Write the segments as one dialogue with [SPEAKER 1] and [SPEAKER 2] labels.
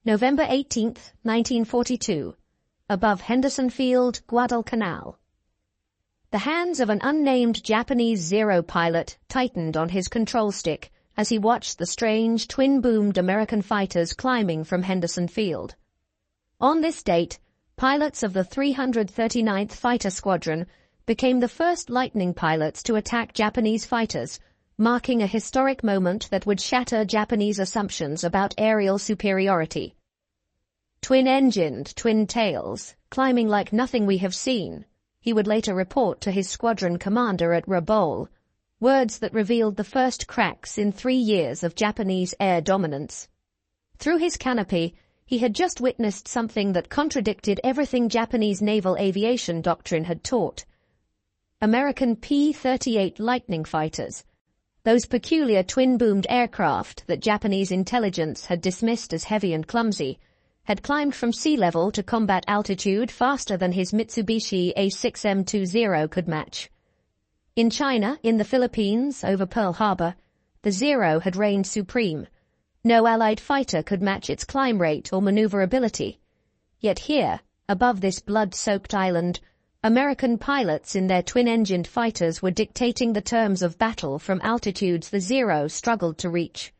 [SPEAKER 1] November 18, 1942, above Henderson Field, Guadalcanal. The hands of an unnamed Japanese Zero pilot tightened on his control stick as he watched the strange twin-boomed American fighters climbing from Henderson Field. On this date, pilots of the 339th Fighter Squadron became the first Lightning pilots to attack Japanese fighters, marking a historic moment that would shatter Japanese assumptions about aerial superiority. Twin-engined, twin-tails, climbing like nothing we have seen, he would later report to his squadron commander at Rabaul, words that revealed the first cracks in 3 years of Japanese air dominance. Through his canopy, he had just witnessed something that contradicted everything Japanese naval aviation doctrine had taught. American P-38 Lightning fighters, those peculiar twin-boomed aircraft that Japanese intelligence had dismissed as heavy and clumsy, had climbed from sea level to combat altitude faster than his Mitsubishi A6M20 could match. In China, in the Philippines, over Pearl Harbor, the Zero had reigned supreme. No Allied fighter could match its climb rate or maneuverability. Yet here, above this blood-soaked island, American pilots in their twin-engined fighters were dictating the terms of battle from altitudes the Zero struggled to reach.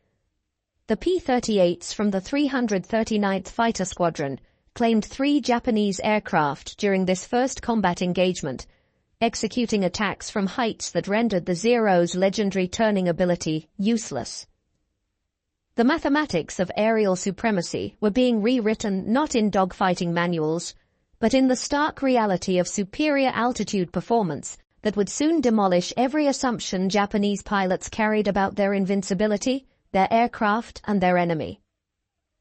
[SPEAKER 1] The P-38s from the 339th Fighter Squadron claimed 3 Japanese aircraft during this first combat engagement, executing attacks from heights that rendered the Zero's legendary turning ability useless. The mathematics of aerial supremacy were being rewritten not in dogfighting manuals, but in the stark reality of superior altitude performance that would soon demolish every assumption Japanese pilots carried about their invincibility, their aircraft, and their enemy.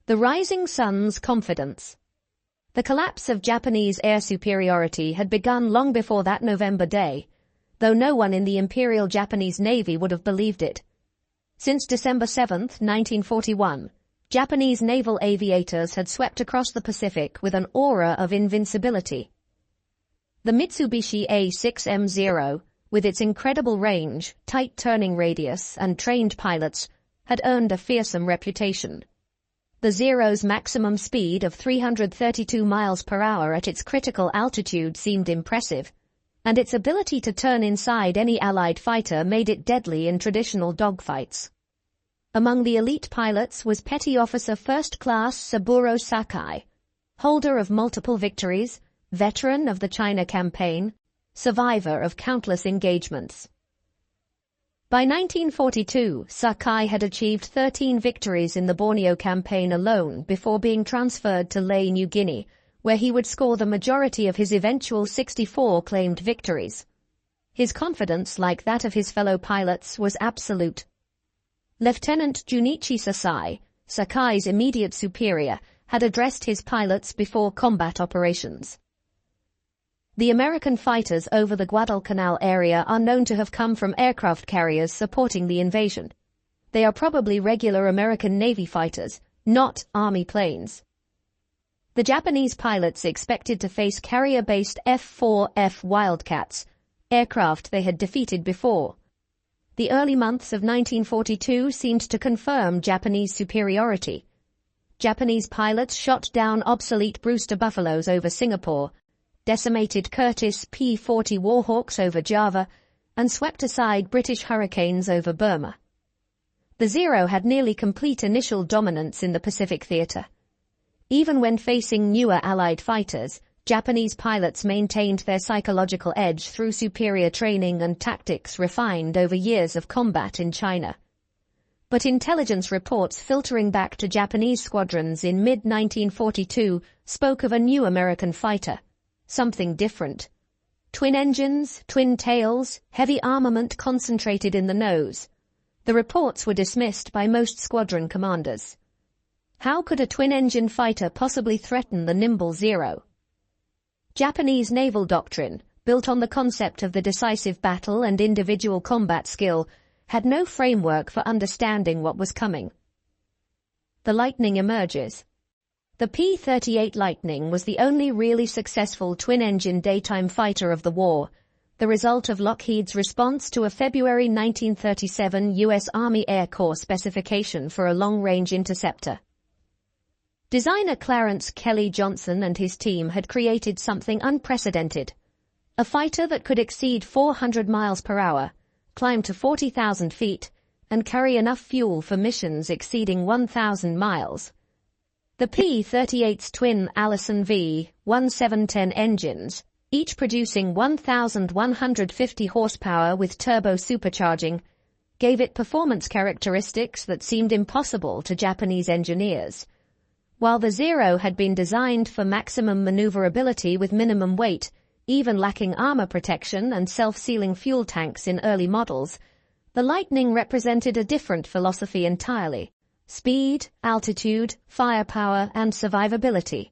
[SPEAKER 1] The rising sun's confidence. The collapse of Japanese air superiority had begun long before that November day, though no one in the Imperial Japanese Navy would have believed it. Since December 7, 1941, Japanese naval aviators had swept across the Pacific with an aura of invincibility. The Mitsubishi A6M0, with its incredible range, tight turning radius, and trained pilots, had earned a fearsome reputation. The Zero's maximum speed of 332 miles per hour at its critical altitude seemed impressive, and its ability to turn inside any Allied fighter made it deadly in traditional dogfights. Among the elite pilots was Petty Officer First Class Saburo Sakai, holder of multiple victories, veteran of the China campaign, survivor of countless engagements. By 1942, Sakai had achieved 13 victories in the Borneo campaign alone before being transferred to Lae, New Guinea, where he would score the majority of his eventual 64 claimed victories. His confidence, like that of his fellow pilots, was absolute. Lieutenant Junichi Sasai, Sakai's immediate superior, had addressed his pilots before combat operations. The American fighters over the Guadalcanal area are known to have come from aircraft carriers supporting the invasion. They are probably regular American Navy fighters, not Army planes. The Japanese pilots expected to face carrier-based F-4F Wildcats, aircraft they had defeated before. The early months of 1942 seemed to confirm Japanese superiority. Japanese pilots shot down obsolete Brewster Buffaloes over Singapore, decimated Curtiss P-40 Warhawks over Java, and swept aside British Hurricanes over Burma. The Zero had nearly complete initial dominance in the Pacific theater. Even when facing newer Allied fighters, Japanese pilots maintained their psychological edge through superior training and tactics refined over years of combat in China. But intelligence reports filtering back to Japanese squadrons in mid-1942 spoke of a new American fighter, something different. Twin engines, twin tails, heavy armament concentrated in the nose. The reports were dismissed by most squadron commanders. How could a twin-engine fighter possibly threaten the nimble Zero? Japanese naval doctrine, built on the concept of the decisive battle and individual combat skill, had no framework for understanding what was coming. The Lightning emerges. The P-38 Lightning was the only really successful twin-engine daytime fighter of the war, the result of Lockheed's response to a February 1937 U.S. Army Air Corps specification for a long-range interceptor. Designer Clarence Kelly Johnson and his team had created something unprecedented. A fighter that could exceed 400 miles per hour, climb to 40,000 feet, and carry enough fuel for missions exceeding 1,000 miles. The P-38's twin Allison V-1710 engines, each producing 1,150 horsepower with turbo-supercharging, gave it performance characteristics that seemed impossible to Japanese engineers. While the Zero had been designed for maximum maneuverability with minimum weight, even lacking armor protection and self-sealing fuel tanks in early models, the Lightning represented a different philosophy entirely: speed, altitude, firepower, and survivability.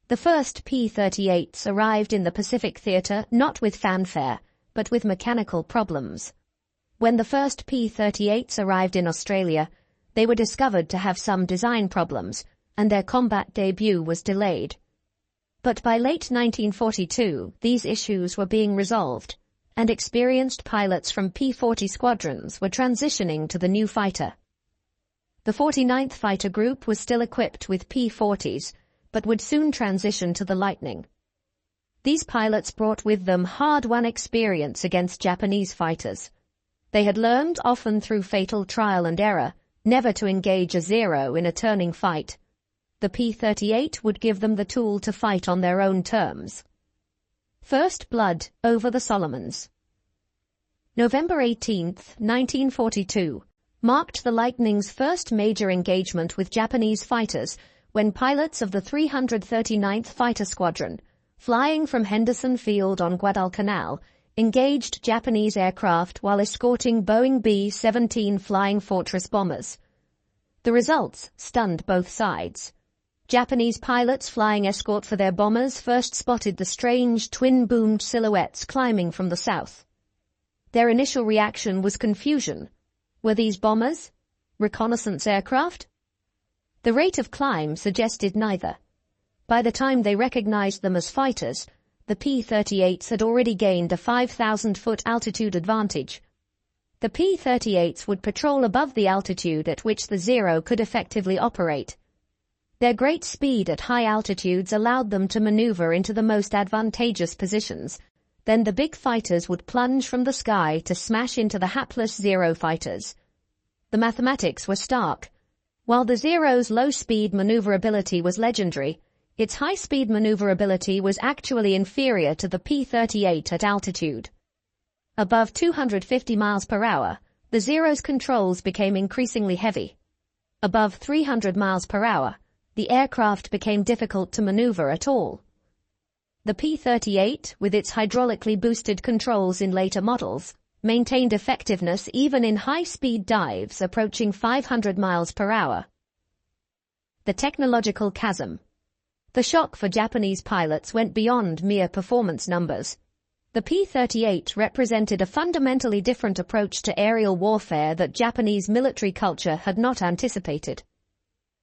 [SPEAKER 1] The first P-38s arrived in the Pacific Theater not with fanfare, but with mechanical problems. When the first P-38s arrived in Australia, they were discovered to have some design problems, and their combat debut was delayed. But by late 1942, these issues were being resolved, and experienced pilots from P-40 squadrons were transitioning to the new fighter. The 49th Fighter Group was still equipped with P-40s, but would soon transition to the Lightning. These pilots brought with them hard-won experience against Japanese fighters. They had learned, often through fatal trial and error, never to engage a Zero in a turning fight. The P-38 would give them the tool to fight on their own terms. First blood over the Solomons. November 18, 1942, marked the Lightning's first major engagement with Japanese fighters when pilots of the 339th Fighter Squadron, flying from Henderson Field on Guadalcanal, engaged Japanese aircraft while escorting Boeing B-17 Flying Fortress bombers. The results stunned both sides. Japanese pilots flying escort for their bombers first spotted the strange twin-boomed silhouettes climbing from the south. Their initial reaction was confusion. Were these bombers? Reconnaissance aircraft? The rate of climb suggested neither. By the time they recognized them as fighters, the P-38s had already gained a 5,000-foot altitude advantage. The P-38s would patrol above the altitude at which the Zero could effectively operate. Their great speed at high altitudes allowed them to maneuver into the most advantageous positions. Then the big fighters would plunge from the sky to smash into the hapless Zero fighters. The mathematics were stark. While the Zero's low-speed maneuverability was legendary, its high-speed maneuverability was actually inferior to the P-38 at altitude. Above 250 miles per hour, the Zero's controls became increasingly heavy. Above 300 miles per hour, the aircraft became difficult to maneuver at all. The P-38, with its hydraulically boosted controls in later models, maintained effectiveness even in high-speed dives approaching 500 miles per hour. The technological chasm. The shock for Japanese pilots went beyond mere performance numbers. The P-38 represented a fundamentally different approach to aerial warfare that Japanese military culture had not anticipated.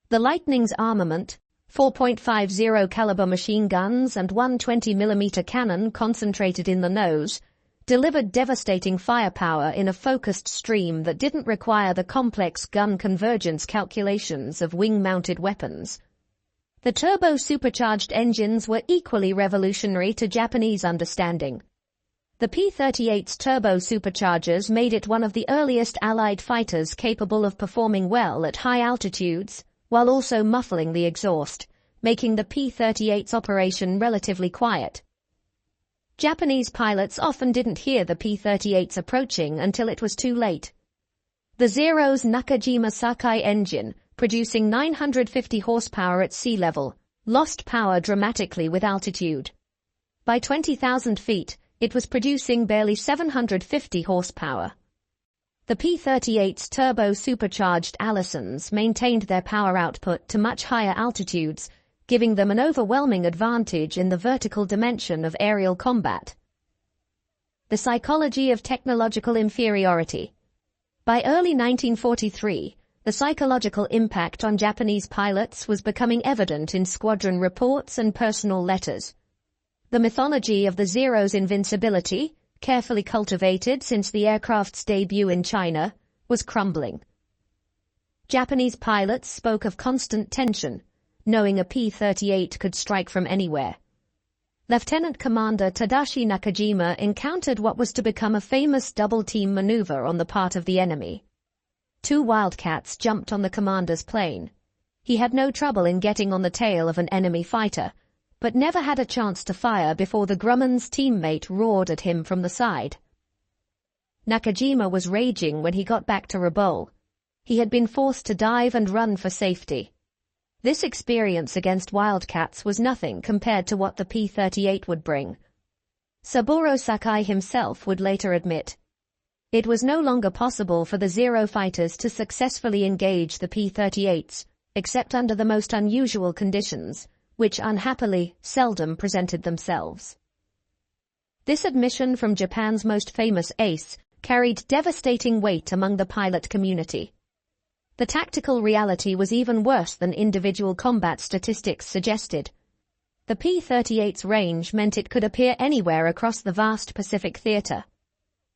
[SPEAKER 1] The Lightning's armament, 4.50 caliber machine guns and one 20mm cannon concentrated in the nose, delivered devastating firepower in a focused stream that didn't require the complex gun convergence calculations of wing-mounted weapons. The turbo-supercharged engines were equally revolutionary to Japanese understanding. The P-38's turbo-superchargers made it one of the earliest Allied fighters capable of performing well at high altitudes, while also muffling the exhaust, making the P-38's operation relatively quiet. Japanese pilots often didn't hear the P-38s approaching until it was too late. The Zero's Nakajima Sakai engine, producing 950 horsepower at sea level, lost power dramatically with altitude. By 20,000 feet, it was producing barely 750 horsepower. The P-38's turbo-supercharged Allisons maintained their power output to much higher altitudes, giving them an overwhelming advantage in the vertical dimension of aerial combat. The psychology of technological inferiority. By early 1943, the psychological impact on Japanese pilots was becoming evident in squadron reports and personal letters. The mythology of the Zero's invincibility, carefully cultivated since the aircraft's debut in China, was crumbling. Japanese pilots spoke of constant tension, knowing a P-38 could strike from anywhere. Lieutenant Commander Tadashi Nakajima encountered what was to become a famous double-team maneuver on the part of the enemy. Two Wildcats jumped on the commander's plane. He had no trouble in getting on the tail of an enemy fighter, but never had a chance to fire before the Grumman's teammate roared at him from the side. Nakajima was raging when he got back to Rabaul. He had been forced to dive and run for safety. This experience against Wildcats was nothing compared to what the P-38 would bring. Saburo Sakai himself would later admit, it was no longer possible for the Zero fighters to successfully engage the P-38s, except under the most unusual conditions, which unhappily seldom presented themselves. This admission from Japan's most famous ace carried devastating weight among the pilot community. The tactical reality was even worse than individual combat statistics suggested. The P-38's range meant it could appear anywhere across the vast Pacific theater.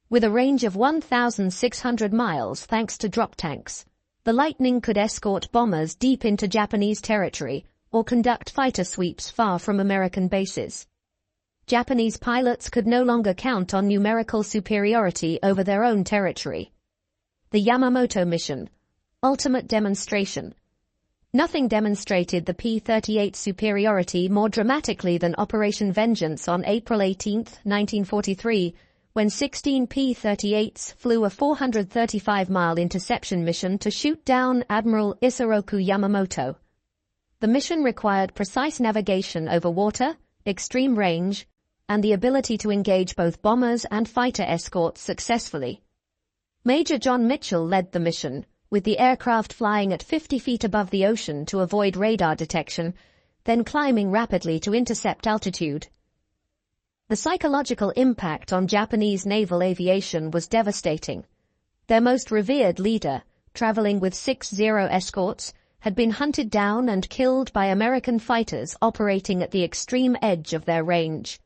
[SPEAKER 1] With a range of 1,600 miles thanks to drop tanks, the Lightning could escort bombers deep into Japanese territory or conduct fighter sweeps far from American bases. Japanese pilots could no longer count on numerical superiority over their own territory. The Yamamoto mission, ultimate demonstration. Nothing demonstrated the P-38 superiority more dramatically than Operation Vengeance on April 18, 1943, when 16 P-38s flew a 435-mile interception mission to shoot down Admiral Isoroku Yamamoto. The mission required precise navigation over water, extreme range, and the ability to engage both bombers and fighter escorts successfully. Major John Mitchell led the mission, with the aircraft flying at 50 feet above the ocean to avoid radar detection, then climbing rapidly to intercept altitude. The psychological impact on Japanese naval aviation was devastating. Their most revered leader, traveling with 6 Zero escorts, had been hunted down and killed by American fighters operating at the extreme edge of their range.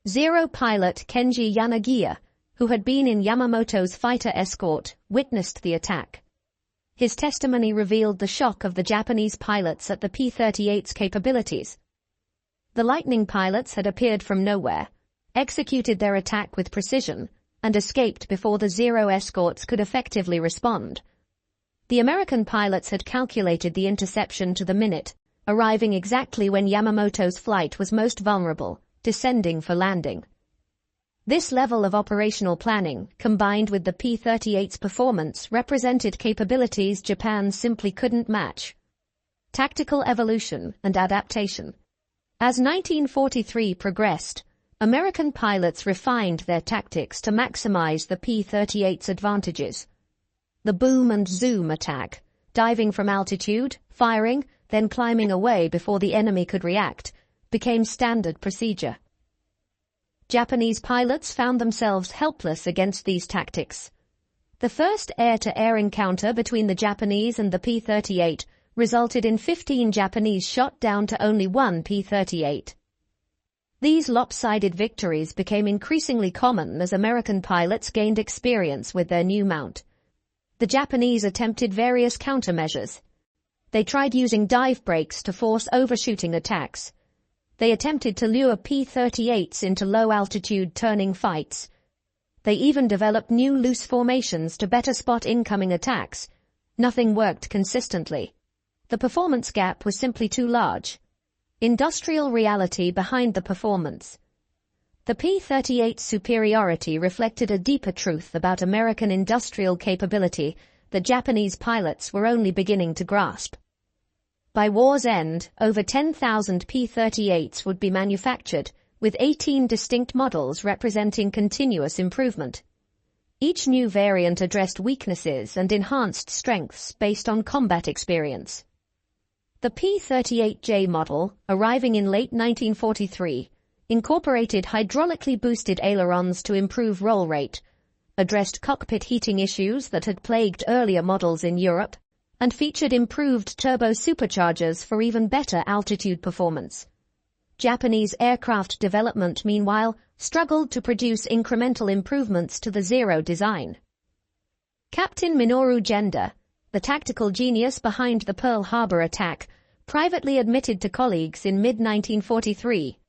[SPEAKER 1] Zero pilot Kenji Yanagiya, who had been in Yamamoto's fighter escort, witnessed the attack. His testimony revealed the shock of the Japanese pilots at the P-38's capabilities. The Lightning pilots had appeared from nowhere, executed their attack with precision, and escaped before the Zero escorts could effectively respond. The American pilots had calculated the interception to the minute, arriving exactly when Yamamoto's flight was most vulnerable, descending for landing. This level of operational planning, combined with the P-38's performance, represented capabilities Japan simply couldn't match. Tactical evolution and adaptation. As 1943 progressed, American pilots refined their tactics to maximize the P-38's advantages. The boom and zoom attack, diving from altitude, firing, then climbing away before the enemy could react, became standard procedure. Japanese pilots found themselves helpless against these tactics. The first air-to-air encounter between the Japanese and the P-38 resulted in 15 Japanese shot down to only 1 P-38. These lopsided victories became increasingly common as American pilots gained experience with their new mount. The Japanese attempted various countermeasures. They tried using dive brakes to force overshooting attacks. They attempted to lure P-38s into low-altitude turning fights. They even developed new loose formations to better spot incoming attacks. Nothing worked consistently. The performance gap was simply too large. Industrial reality behind the performance. The P-38's superiority reflected a deeper truth about American industrial capability that Japanese pilots were only beginning to grasp. By war's end, over 10,000 P-38s would be manufactured, with 18 distinct models representing continuous improvement. Each new variant addressed weaknesses and enhanced strengths based on combat experience. The P-38J model, arriving in late 1943, incorporated hydraulically boosted ailerons to improve roll rate, addressed cockpit heating issues that had plagued earlier models in Europe, and featured improved turbo-superchargers for even better altitude performance. Japanese aircraft development, meanwhile, struggled to produce incremental improvements to the Zero design. Captain Minoru Genda, the tactical genius behind the Pearl Harbor attack, privately admitted to colleagues in mid-1943.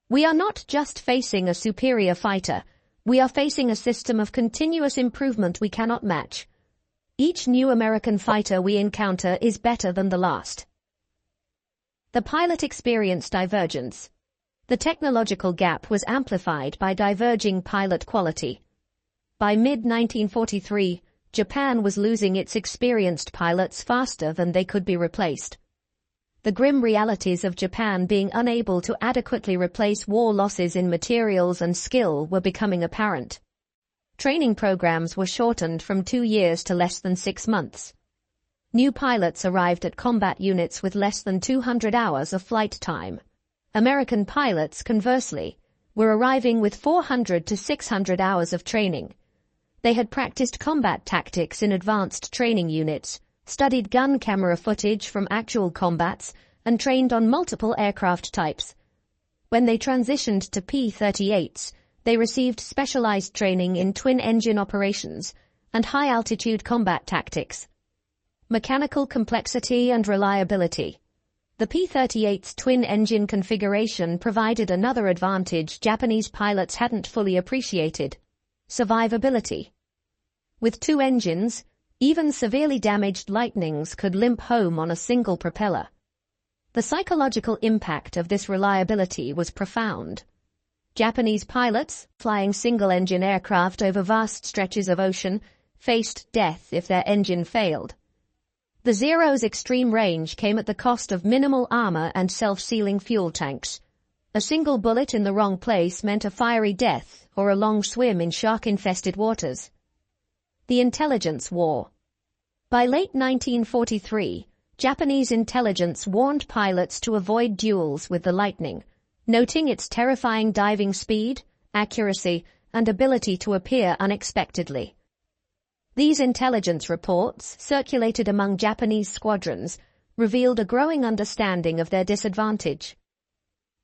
[SPEAKER 1] "We are not just facing a superior fighter, we are facing a system of continuous improvement we cannot match. Each new American fighter we encounter is better than the last." The pilot experience divergence. The technological gap was amplified by diverging pilot quality. By mid-1943, Japan was losing its experienced pilots faster than they could be replaced. The grim realities of Japan being unable to adequately replace war losses in materials and skill were becoming apparent. Training programs were shortened from 2 years to less than 6 months. New pilots arrived at combat units with less than 200 hours of flight time. American pilots, conversely, were arriving with 400 to 600 hours of training. They had practiced combat tactics in advanced training units, studied gun camera footage from actual combats, and trained on multiple aircraft types. When they transitioned to P-38s, they received specialized training in twin-engine operations and high-altitude combat tactics. Mechanical complexity and reliability. The P-38's twin-engine configuration provided another advantage Japanese pilots hadn't fully appreciated: survivability. With 2 engines, even severely damaged Lightnings could limp home on a single propeller. The psychological impact of this reliability was profound. Japanese pilots, flying single-engine aircraft over vast stretches of ocean, faced death if their engine failed. The Zero's extreme range came at the cost of minimal armor and self-sealing fuel tanks. A single bullet in the wrong place meant a fiery death or a long swim in shark-infested waters. The intelligence war. By late 1943, Japanese intelligence warned pilots to avoid duels with the Lightning, noting its terrifying diving speed, accuracy, and ability to appear unexpectedly. These intelligence reports, circulated among Japanese squadrons, revealed a growing understanding of their disadvantage.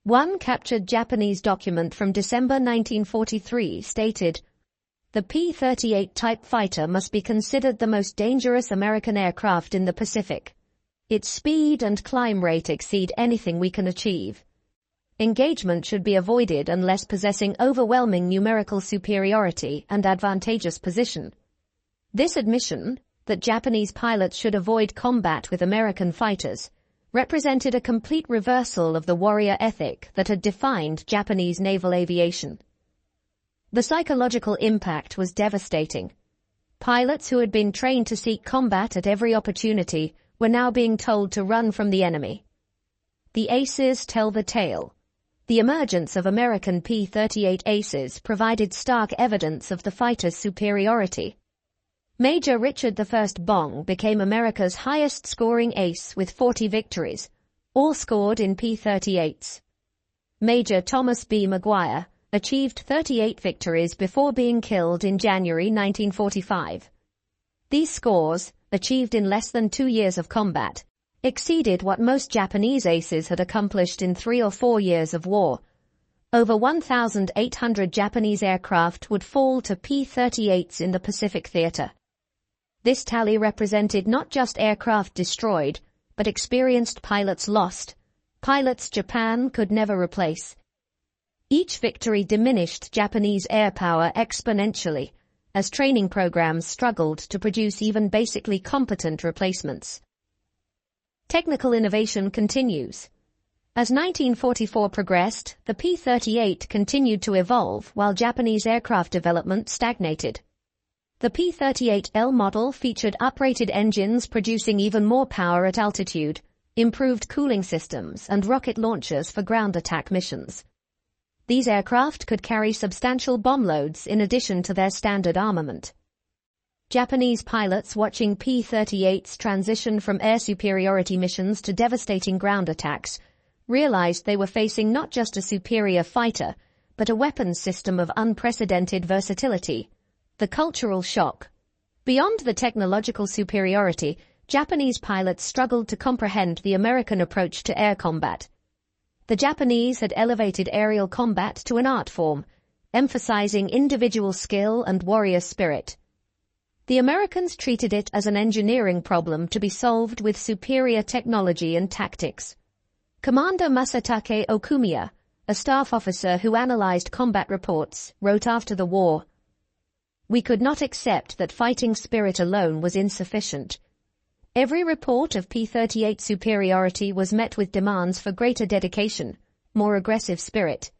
[SPEAKER 1] One captured Japanese document from December 1943 stated, "The P-38 type fighter must be considered the most dangerous American aircraft in the Pacific. Its speed and climb rate exceed anything we can achieve. Engagement should be avoided unless possessing overwhelming numerical superiority and advantageous position." This admission, that Japanese pilots should avoid combat with American fighters, represented a complete reversal of the warrior ethic that had defined Japanese naval aviation. The psychological impact was devastating. Pilots who had been trained to seek combat at every opportunity were now being told to run from the enemy. The aces tell the tale. The emergence of American P-38 aces provided stark evidence of the fighter's superiority. Major Richard I Bong became America's highest-scoring ace with 40 victories, all scored in P-38s. Major Thomas B. Maguire achieved 38 victories before being killed in January 1945. These scores, achieved in less than 2 years of combat, exceeded what most Japanese aces had accomplished in 3 or 4 years of war. Over 1,800 Japanese aircraft would fall to P-38s in the Pacific theater. This tally represented not just aircraft destroyed, but experienced pilots lost, pilots Japan could never replace. Each victory diminished Japanese air power exponentially, as training programs struggled to produce even basically competent replacements. Technical innovation continues. As 1944 progressed, the P-38 continued to evolve while Japanese aircraft development stagnated. The P-38L model featured uprated engines producing even more power at altitude, improved cooling systems, and rocket launchers for ground attack missions. These aircraft could carry substantial bomb loads in addition to their standard armament. Japanese pilots watching P-38s transition from air superiority missions to devastating ground attacks realized they were facing not just a superior fighter, but a weapons system of unprecedented versatility. The cultural shock. Beyond the technological superiority, Japanese pilots struggled to comprehend the American approach to air combat. The Japanese had elevated aerial combat to an art form, emphasizing individual skill and warrior spirit. The Americans treated it as an engineering problem to be solved with superior technology and tactics. Commander Masatake Okumiya, a staff officer who analyzed combat reports, wrote after the war, "We could not accept that fighting spirit alone was insufficient. Every report of P-38 superiority was met with demands for greater dedication, more aggressive spirit.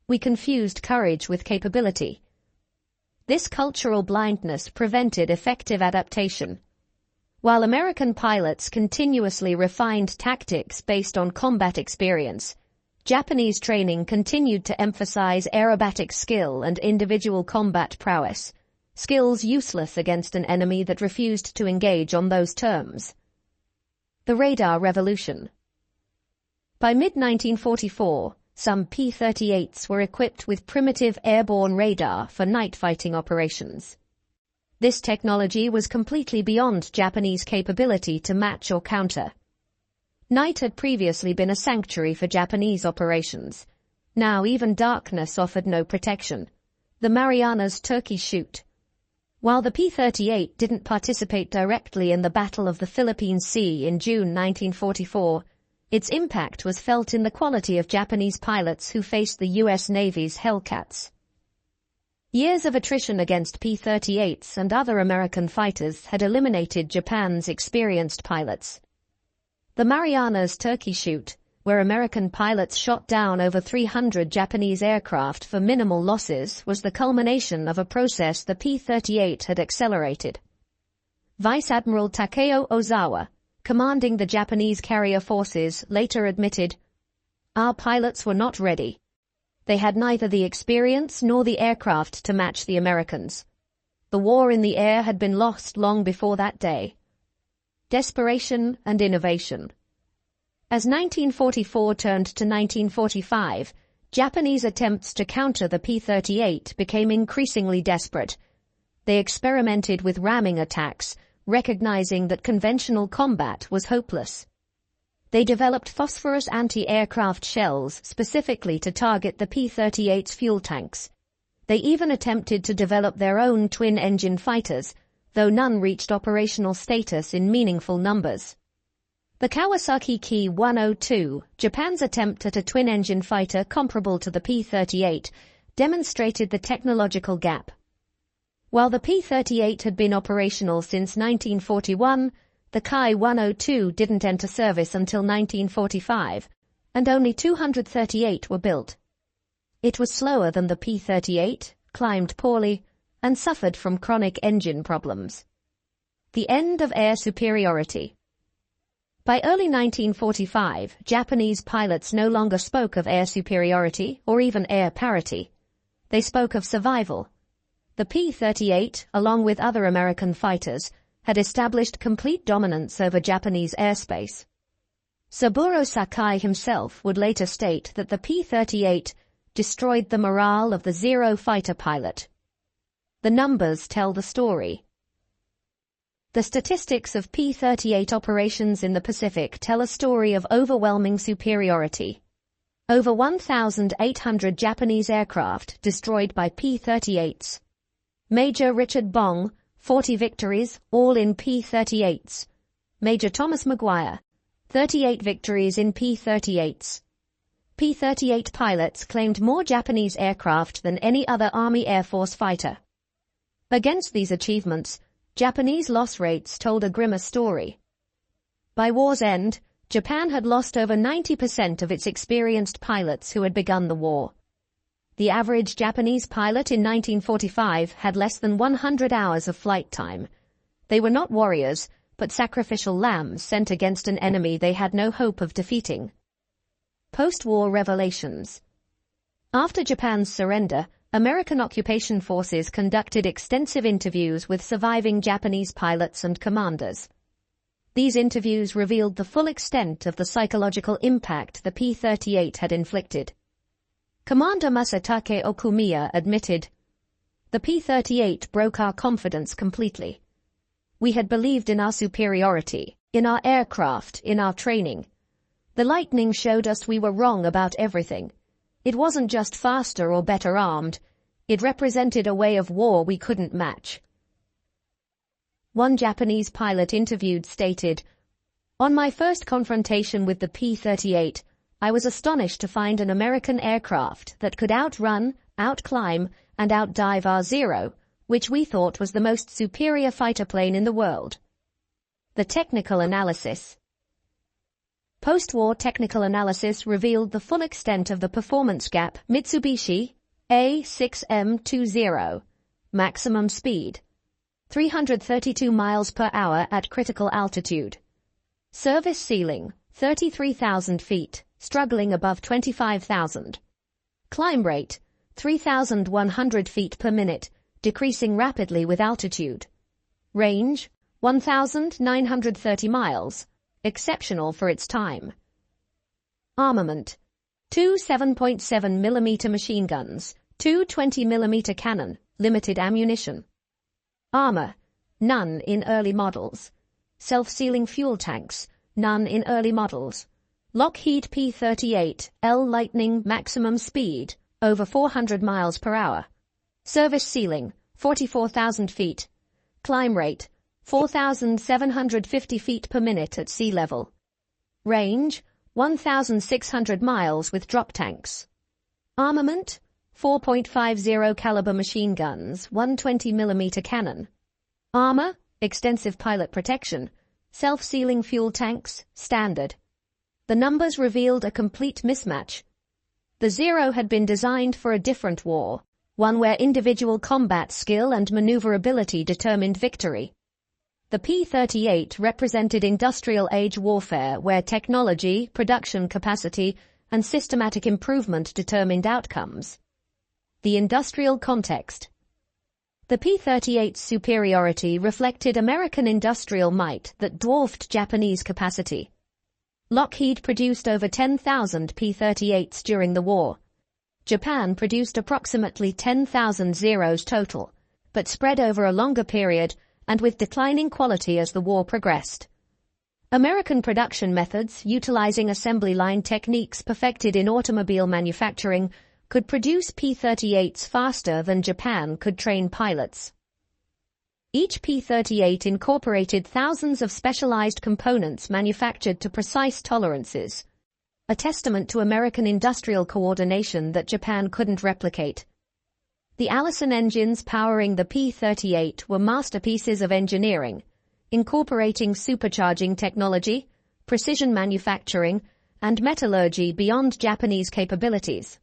[SPEAKER 1] We confused courage with capability. This cultural blindness prevented effective adaptation. While American pilots continuously refined tactics based on combat experience, Japanese training continued to emphasize aerobatic skill and individual combat prowess, skills useless against an enemy that refused to engage on those terms." The radar revolution. By mid-1944, some P-38s were equipped with primitive airborne radar for night fighting operations. This technology was completely beyond Japanese capability to match or counter. Night had previously been a sanctuary for Japanese operations. Now even darkness offered no protection. The Marianas Turkey Shoot. While the P-38 didn't participate directly in the Battle of the Philippine Sea in June 1944, its impact was felt in the quality of Japanese pilots who faced the U.S. Navy's Hellcats. Years of attrition against P-38s and other American fighters had eliminated Japan's experienced pilots. The Marianas Turkey Shoot, where American pilots shot down over 300 Japanese aircraft for minimal losses, was the culmination of a process the P-38 had accelerated. Vice Admiral Takeo Ozawa, commanding the Japanese carrier forces, later admitted, "Our pilots were not ready. They had neither the experience nor the aircraft to match the Americans. The war in the air had been lost long before that day." Desperation and innovation. As 1944 turned to 1945, Japanese attempts to counter the P-38 became increasingly desperate. They experimented with ramming attacks, recognizing that conventional combat was hopeless. They developed phosphorus anti-aircraft shells specifically to target the P-38's fuel tanks. They even attempted to develop their own twin-engine fighters, though none reached operational status in meaningful numbers. The Kawasaki Ki-102, Japan's attempt at a twin-engine fighter comparable to the P-38, demonstrated the technological gap. While the P-38 had been operational since 1941, the Ki-102 didn't enter service until 1945, and only 238 were built. It was slower than the P-38, climbed poorly, and suffered from chronic engine problems. The end of air superiority. By early 1945, Japanese pilots no longer spoke of air superiority or even air parity. They spoke of survival. The P-38, along with other American fighters, had established complete dominance over Japanese airspace. Saburo Sakai himself would later state that the P-38 destroyed the morale of the Zero fighter pilot. The numbers tell the story. The statistics of P-38 operations in the Pacific tell a story of overwhelming superiority. Over 1,800 Japanese aircraft destroyed by P-38s. Major Richard Bong, 40 victories, all in P-38s. Major Thomas Maguire, 38 victories in P-38s. P-38 pilots claimed more Japanese aircraft than any other Army Air Force fighter. Against these achievements, Japanese loss rates told a grimmer story. By war's end, Japan had lost over 90% of its experienced pilots who had begun the war. The average Japanese pilot in 1945 had less than 100 hours of flight time. They were not warriors, but sacrificial lambs sent against an enemy they had no hope of defeating. Post-war revelations. After Japan's surrender, American occupation forces conducted extensive interviews with surviving Japanese pilots and commanders. These interviews revealed the full extent of the psychological impact the P-38 had inflicted. Commander Masatake Okumiya admitted, "The P-38 broke our confidence completely. We had believed in our superiority, in our aircraft, in our training. The Lightning showed us we were wrong about everything. It wasn't just faster or better armed. It represented a way of war we couldn't match." one Japanese pilot interviewed stated, "On my first confrontation with the P-38, I was astonished to find an American aircraft that could outrun, outclimb, and outdive our Zero, which we thought was the most superior fighter plane in the world." The technical analysis. Post-war technical analysis revealed the full extent of the performance gap. Mitsubishi A6M20. Maximum speed 332 miles per hour at critical altitude. Service ceiling 33,000 feet, struggling above 25,000. Climb rate 3,100 feet per minute, decreasing rapidly with altitude. Range 1,930 miles, exceptional for its time. Armament: 2 7.7 mm machine guns, 2 20 mm cannon, limited ammunition. Armor: none in early models. Self-sealing fuel tanks: none in early models. Lockheed P-38 Lightning maximum speed, over 400 miles per hour. Service ceiling, 44,000 feet. Climb rate, 4,750 feet per minute at sea level. Range, 1,600 miles with drop tanks. Armament, 4.50 caliber machine guns, 120 mm cannon. Armor, extensive pilot protection, self-sealing fuel tanks, standard. The numbers revealed a complete mismatch. The Zero had been designed for a different war, one where individual combat skill and maneuverability determined victory. The P-38 represented industrial-age warfare where technology, production capacity, and systematic improvement determined outcomes. The industrial context. The P-38's superiority reflected American industrial might that dwarfed Japanese capacity. Lockheed produced over 10,000 P-38s during the war. Japan produced approximately 10,000 Zeros total, but spread over a longer period and with declining quality as the war progressed. American production methods, utilizing assembly line techniques perfected in automobile manufacturing, could produce P-38s faster than Japan could train pilots. Each P-38 incorporated thousands of specialized components manufactured to precise tolerances, a testament to American industrial coordination that Japan couldn't replicate. The Allison engines powering the P-38 were masterpieces of engineering, incorporating supercharging technology, precision manufacturing, and metallurgy beyond Japanese capabilities.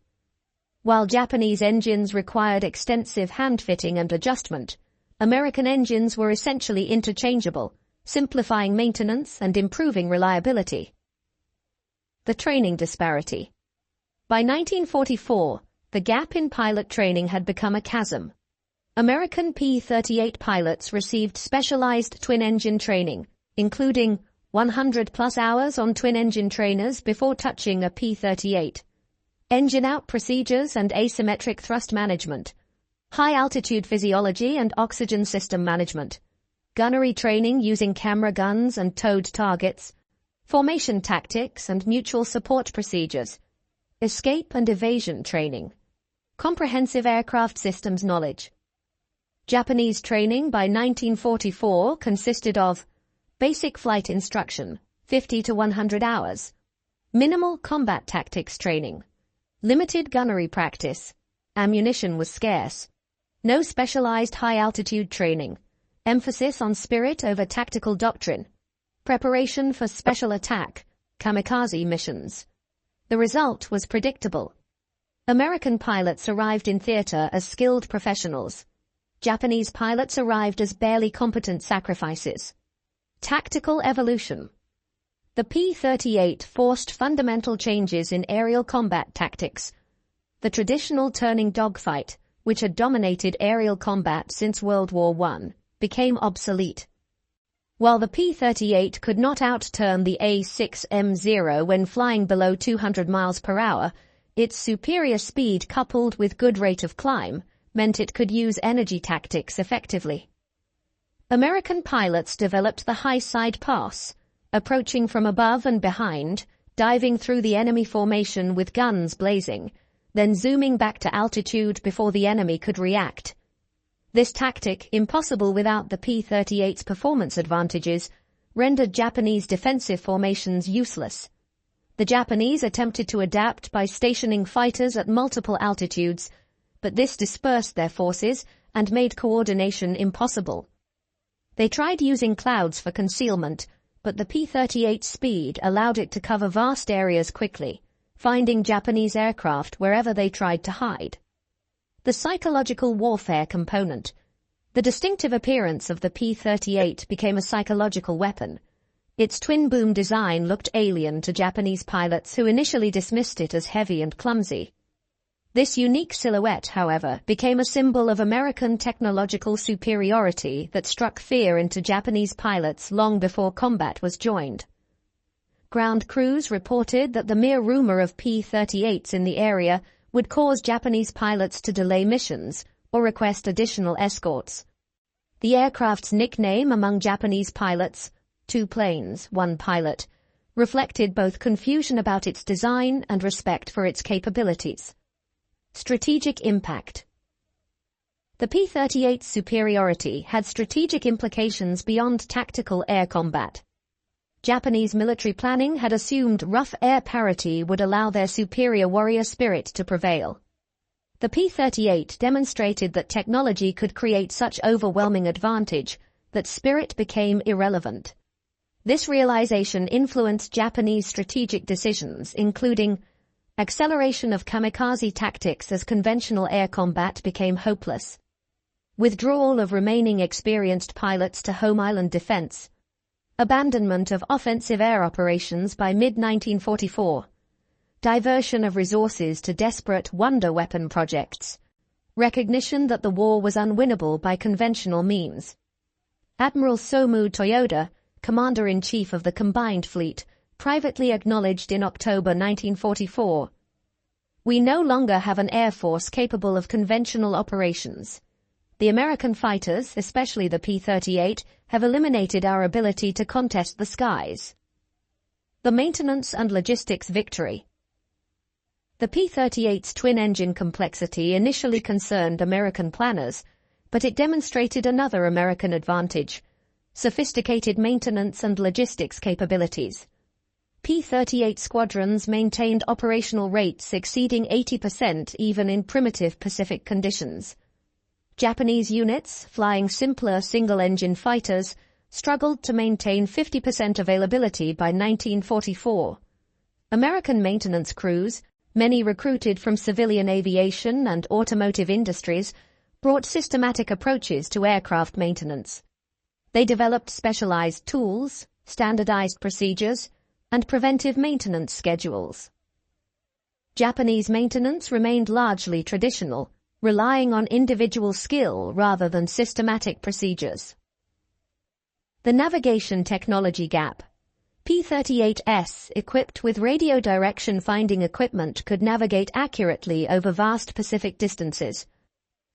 [SPEAKER 1] While Japanese engines required extensive hand-fitting and adjustment, American engines were essentially interchangeable, simplifying maintenance and improving reliability. The training disparity. By 1944, the gap in pilot training had become a chasm. American P-38 pilots received specialized twin-engine training, including 100-plus hours on twin-engine trainers before touching a P-38, engine-out procedures and asymmetric thrust management, high-altitude physiology and oxygen system management, gunnery training using camera guns and towed targets, formation tactics and mutual support procedures, escape and evasion training, comprehensive aircraft systems knowledge. Japanese training by 1944 consisted of basic flight instruction, 50 to 100 hours, minimal combat tactics training, limited gunnery practice, ammunition was scarce, no specialized high-altitude training, emphasis on spirit over tactical doctrine, preparation for special attack, kamikaze missions. The result was predictable. American pilots arrived in theater as skilled professionals. Japanese pilots arrived as barely competent sacrifices. Tactical evolution. The P-38 forced fundamental changes in aerial combat tactics. The traditional turning dogfight, which had dominated aerial combat since World War I, became obsolete. While the P-38 could not outturn the A6M0 when flying below 200 miles per hour, its superior speed coupled with good rate of climb meant it could use energy tactics effectively. American pilots developed the high side pass, approaching from above and behind, diving through the enemy formation with guns blazing, then zooming back to altitude before the enemy could react. This tactic, impossible without the P-38's performance advantages, rendered Japanese defensive formations useless. The Japanese attempted to adapt by stationing fighters at multiple altitudes, but this dispersed their forces and made coordination impossible. They tried using clouds for concealment, but the P-38's speed allowed it to cover vast areas quickly, finding Japanese aircraft wherever they tried to hide. The psychological warfare component. The distinctive appearance of the P-38 became a psychological weapon. Its twin-boom design looked alien to Japanese pilots who initially dismissed it as heavy and clumsy. This unique silhouette, however, became a symbol of American technological superiority that struck fear into Japanese pilots long before combat was joined. Ground crews reported that the mere rumor of P-38s in the area would cause Japanese pilots to delay missions or request additional escorts. The aircraft's nickname among Japanese pilots, 2 planes, 1 pilot, reflected both confusion about its design and respect for its capabilities. Strategic impact. The P-38's superiority had strategic implications beyond tactical air combat. Japanese military planning had assumed rough air parity would allow their superior warrior spirit to prevail. The P-38 demonstrated that technology could create such overwhelming advantage that spirit became irrelevant. This realization influenced Japanese strategic decisions, including acceleration of kamikaze tactics as conventional air combat became hopeless, withdrawal of remaining experienced pilots to home island defense, abandonment of offensive air operations by mid-1944, diversion of resources to desperate wonder weapon projects, recognition that the war was unwinnable by conventional means. Admiral Somu Toyoda, Commander-in-Chief of the Combined Fleet, privately acknowledged in October 1944, "We no longer have an air force capable of conventional operations. The American fighters, especially the P-38, have eliminated our ability to contest the skies." The maintenance and logistics victory. The P-38's twin-engine complexity initially concerned American planners, but it demonstrated another American advantage: sophisticated maintenance and logistics capabilities. P-38 squadrons maintained operational rates exceeding 80% even in primitive Pacific conditions. Japanese units, flying simpler single-engine fighters, struggled to maintain 50% availability by 1944. American maintenance crews, many recruited from civilian aviation and automotive industries, brought systematic approaches to aircraft maintenance. They developed specialized tools, standardized procedures, and preventive maintenance schedules. Japanese maintenance remained largely traditional, relying on individual skill rather than systematic procedures. The navigation technology gap. P-38s, equipped with radio direction finding equipment, could navigate accurately over vast Pacific distances.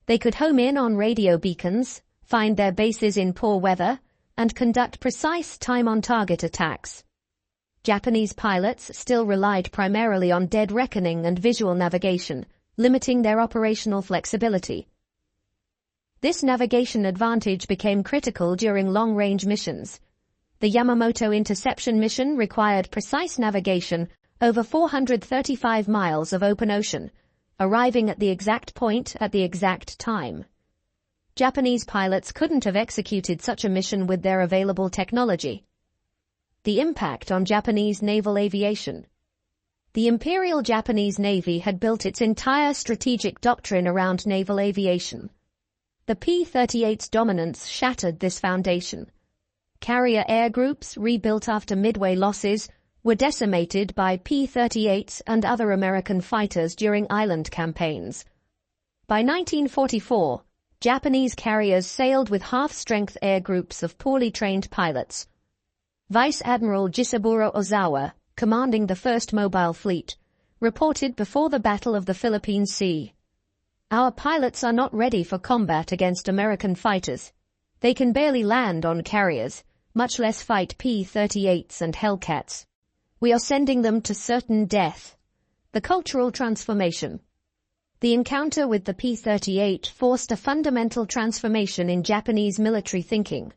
[SPEAKER 1] They could home in on radio beacons, find their bases in poor weather, and conduct precise time-on-target attacks. Japanese pilots still relied primarily on dead reckoning and visual navigation, limiting their operational flexibility. This navigation advantage became critical during long-range missions. The Yamamoto interception mission required precise navigation over 435 miles of open ocean, arriving at the exact point at the exact time. Japanese pilots couldn't have executed such a mission with their available technology. The impact on Japanese naval aviation. The Imperial Japanese Navy had built its entire strategic doctrine around naval aviation. The P-38's dominance shattered this foundation. Carrier air groups, rebuilt after Midway losses, were decimated by P-38s and other American fighters during island campaigns. By 1944, Japanese carriers sailed with half-strength air groups of poorly trained pilots. Vice Admiral Jisaburo Ozawa, commanding the first mobile fleet, reported before the Battle of the Philippine Sea, "Our pilots are not ready for combat against American fighters. They can barely land on carriers, much less fight P-38s and Hellcats. We are sending them to certain death." The cultural transformation. The encounter with the P-38 forced a fundamental transformation in Japanese military thinking.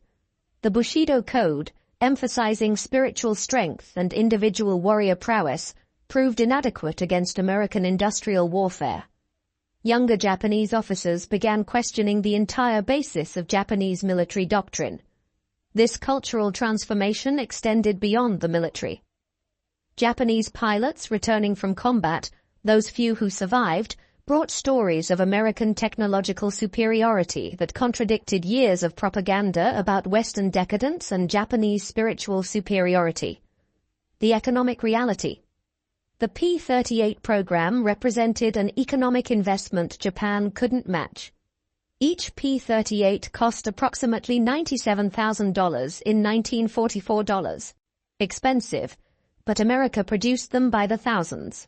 [SPEAKER 1] The Bushido Code, emphasizing spiritual strength and individual warrior prowess, proved inadequate against American industrial warfare. Younger Japanese officers began questioning the entire basis of Japanese military doctrine. This cultural transformation extended beyond the military. Japanese pilots returning from combat, those few who survived, brought stories of American technological superiority that contradicted years of propaganda about Western decadence and Japanese spiritual superiority. The economic reality. The P-38 program represented an economic investment Japan couldn't match. Each P-38 cost approximately $97,000 in 1944 dollars. Expensive, but America produced them by the thousands.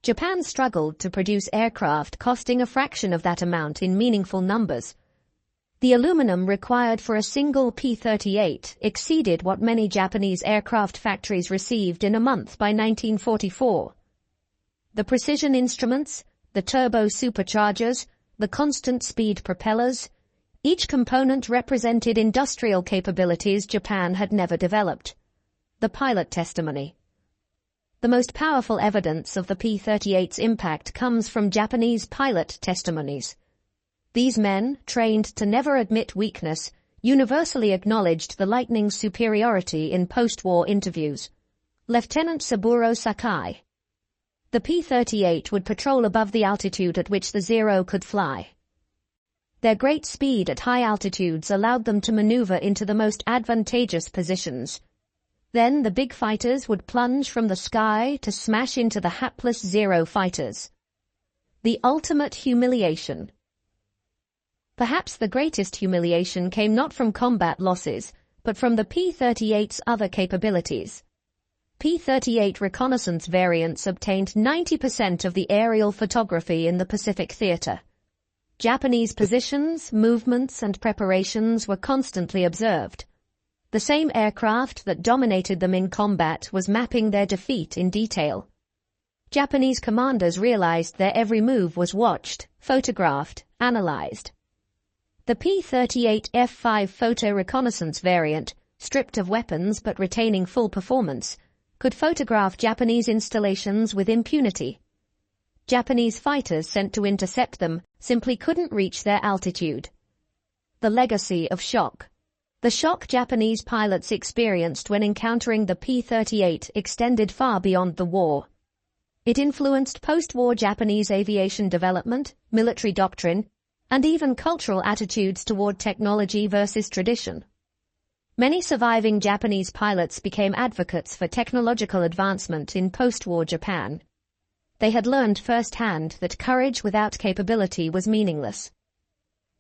[SPEAKER 1] Japan struggled to produce aircraft costing a fraction of that amount in meaningful numbers. The aluminum required for a single P-38 exceeded what many Japanese aircraft factories received in a month by 1944. The precision instruments, the turbo-superchargers, the constant-speed propellers, each component represented industrial capabilities Japan had never developed. The pilot testimony. The most powerful evidence of the P-38's impact comes from Japanese pilot testimonies. These men, trained to never admit weakness, universally acknowledged the Lightning's superiority in post-war interviews. Lieutenant Saburo Sakai. The P-38 would patrol above the altitude at which the Zero could fly. Their great speed at high altitudes allowed them to maneuver into the most advantageous positions. Then the big fighters would plunge from the sky to smash into the hapless Zero fighters. The ultimate humiliation. Perhaps the greatest humiliation came not from combat losses, but from the P-38's other capabilities. P-38 reconnaissance variants obtained 90% of the aerial photography in the Pacific Theater. Japanese positions, movements, and preparations were constantly observed. The same aircraft that dominated them in combat was mapping their defeat in detail. Japanese commanders realized their every move was watched, photographed, analyzed. The P-38 F-5 photo reconnaissance variant, stripped of weapons but retaining full performance, could photograph Japanese installations with impunity. Japanese fighters sent to intercept them simply couldn't reach their altitude. The legacy of shock. The shock Japanese pilots experienced when encountering the P-38 extended far beyond the war. It influenced post-war Japanese aviation development, military doctrine, and even cultural attitudes toward technology versus tradition. Many surviving Japanese pilots became advocates for technological advancement in post-war Japan. They had learned firsthand that courage without capability was meaningless.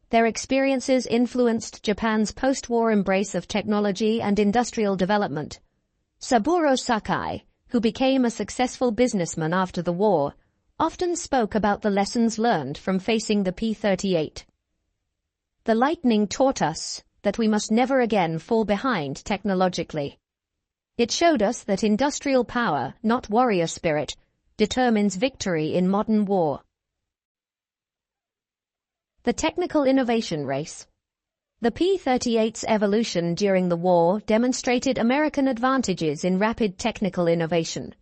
[SPEAKER 1] Their experiences influenced Japan's post-war embrace of technology and industrial development. Saburo Sakai, who became a successful businessman after the war, often spoke about the lessons learned from facing the P-38. The Lightning taught us that we must never again fall behind technologically. It showed us that industrial power, not warrior spirit, determines victory in modern war. The technical innovation race. The P-38's evolution during the war demonstrated American advantages in rapid technical innovation.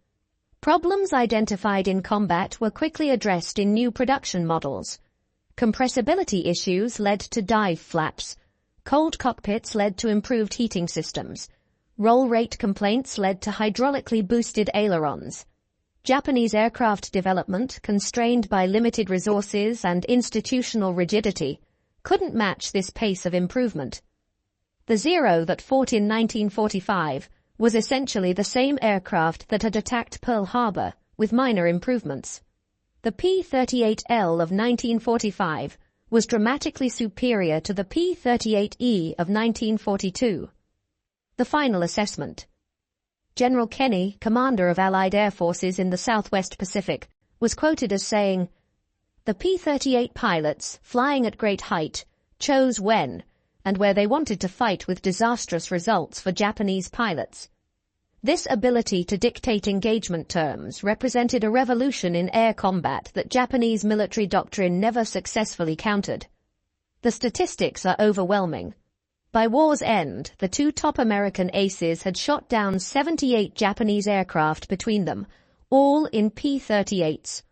[SPEAKER 1] Problems identified in combat were quickly addressed in new production models. Compressibility issues led to dive flaps. Cold cockpits led to improved heating systems. Roll rate complaints led to hydraulically boosted ailerons. Japanese aircraft development, constrained by limited resources and institutional rigidity, couldn't match this pace of improvement. The Zero that fought in 1945 was essentially the same aircraft that had attacked Pearl Harbor, with minor improvements. The P-38L of 1945 was dramatically superior to the P-38E of 1942. The final assessment. General Kenny, commander of Allied air forces in the Southwest Pacific, was quoted as saying, "The P-38 pilots, flying at great height, chose when and where they wanted to fight with disastrous results for Japanese pilots. This ability to dictate engagement terms represented a revolution in air combat that Japanese military doctrine never successfully countered. The statistics are overwhelming. By war's end, the two top American aces had shot down 78 Japanese aircraft between them, all in P-38s.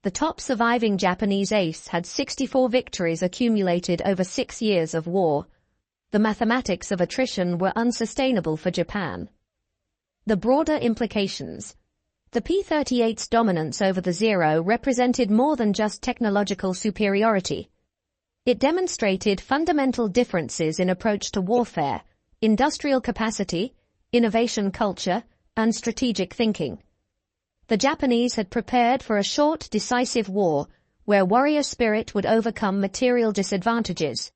[SPEAKER 1] The top surviving Japanese ace had 64 victories accumulated over 6 years of war. The mathematics of attrition were unsustainable for Japan. The broader implications. The P-38's dominance over the Zero represented more than just technological superiority. It demonstrated fundamental differences in approach to warfare, industrial capacity, innovation culture, and strategic thinking. The Japanese had prepared for a short, decisive war where warrior spirit would overcome material disadvantages.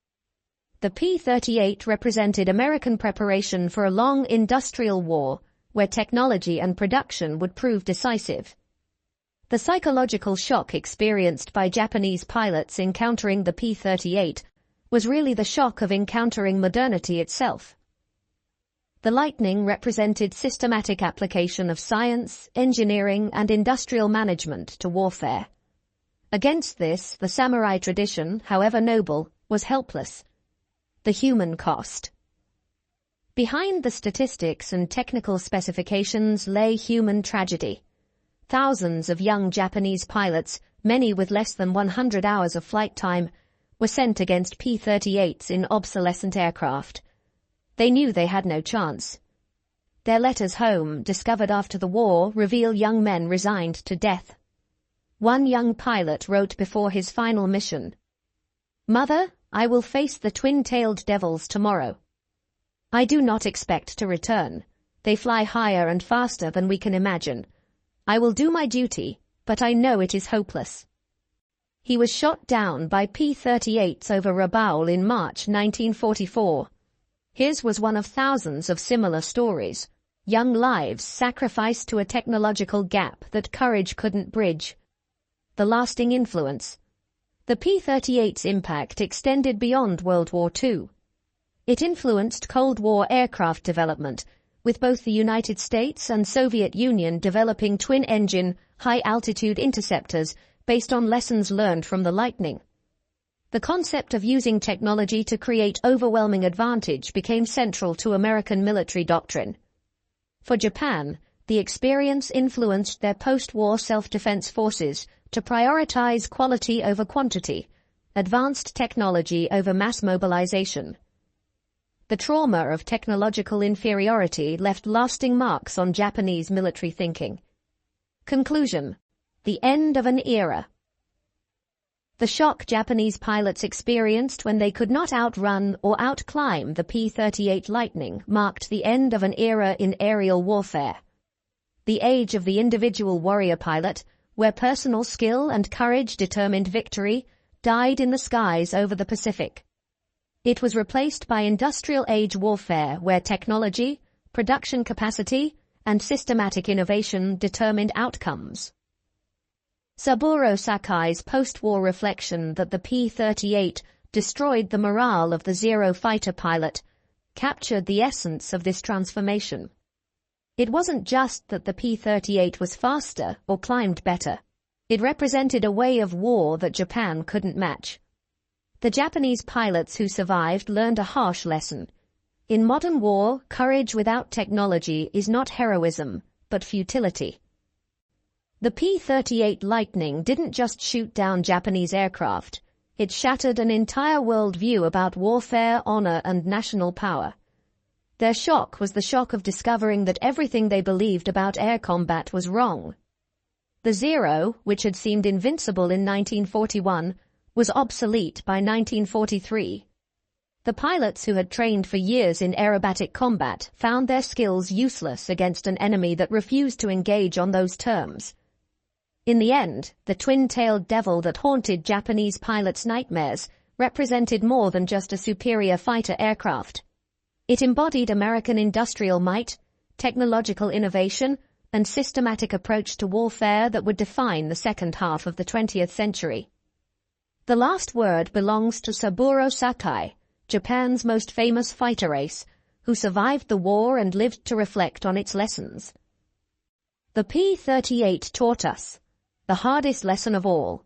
[SPEAKER 1] The P-38 represented American preparation for a long industrial war where technology and production would prove decisive. The psychological shock experienced by Japanese pilots encountering the P-38 was really the shock of encountering modernity itself. The Lightning represented systematic application of science, engineering, and industrial management to warfare. Against this, the samurai tradition, however noble, was helpless. The human cost. Behind the statistics and technical specifications lay human tragedy. Thousands of young Japanese pilots, many with less than 100 hours of flight time, were sent against P-38s in obsolescent aircraft. They knew they had no chance. Their letters home, discovered after the war, reveal young men resigned to death. One young pilot wrote before his final mission, "Mother, I will face the twin-tailed devils tomorrow. I do not expect to return. They fly higher and faster than we can imagine. I will do my duty, but I know it is hopeless." He was shot down by P-38s over Rabaul in March 1944. His was one of thousands of similar stories. Young lives sacrificed to a technological gap that courage couldn't bridge. The lasting influence. The P-38's impact extended beyond World War II. It influenced Cold War aircraft development, with both the United States and Soviet Union developing twin-engine, high-altitude interceptors based on lessons learned from the Lightning. The concept of using technology to create overwhelming advantage became central to American military doctrine. For Japan, the experience influenced their post-war self-defense forces to prioritize quality over quantity, advanced technology over mass mobilization. The trauma of technological inferiority left lasting marks on Japanese military thinking. Conclusion. The end of an era. The shock Japanese pilots experienced when they could not outrun or outclimb the P-38 Lightning marked the end of an era in aerial warfare. The age of the individual warrior pilot, where personal skill and courage determined victory, died in the skies over the Pacific. It was replaced by industrial-age warfare where technology, production capacity, and systematic innovation determined outcomes. Saburo Sakai's post-war reflection that the P-38 destroyed the morale of the Zero fighter pilot captured the essence of this transformation. It wasn't just that the P-38 was faster or climbed better. It represented a way of war that Japan couldn't match. The Japanese pilots who survived learned a harsh lesson. In modern war, courage without technology is not heroism, but futility. The P-38 Lightning didn't just shoot down Japanese aircraft. It shattered an entire worldview about warfare, honor, and national power. Their shock was the shock of discovering that everything they believed about air combat was wrong. The Zero, which had seemed invincible in 1941, was obsolete by 1943. The pilots who had trained for years in aerobatic combat found their skills useless against an enemy that refused to engage on those terms. In the end, the twin-tailed devil that haunted Japanese pilots' nightmares represented more than just a superior fighter aircraft. It embodied American industrial might, technological innovation, and systematic approach to warfare that would define the second half of the 20th century. The last word belongs to Saburo Sakai, Japan's most famous fighter ace, who survived the war and lived to reflect on its lessons. The P-38 taught us, the hardest lesson of all,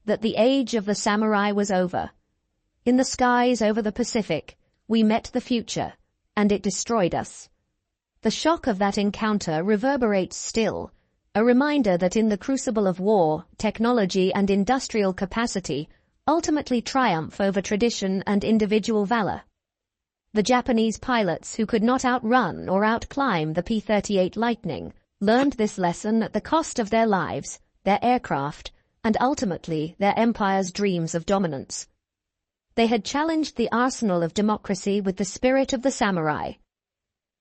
[SPEAKER 1] that the age of the samurai was over. In the skies over the Pacific, we met the future, and it destroyed us. The shock of that encounter reverberates still, a reminder that in the crucible of war, technology and industrial capacity ultimately triumph over tradition and individual valor. The Japanese pilots who could not outrun or outclimb the P-38 Lightning learned this lesson at the cost of their lives, their aircraft, and ultimately their empire's dreams of dominance. They had challenged the arsenal of democracy with the spirit of the samurai.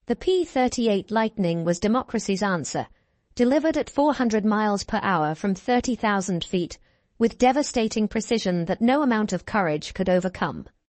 [SPEAKER 1] The P-38 Lightning was democracy's answer, delivered at 400 miles per hour from 30,000 feet, with devastating precision that no amount of courage could overcome.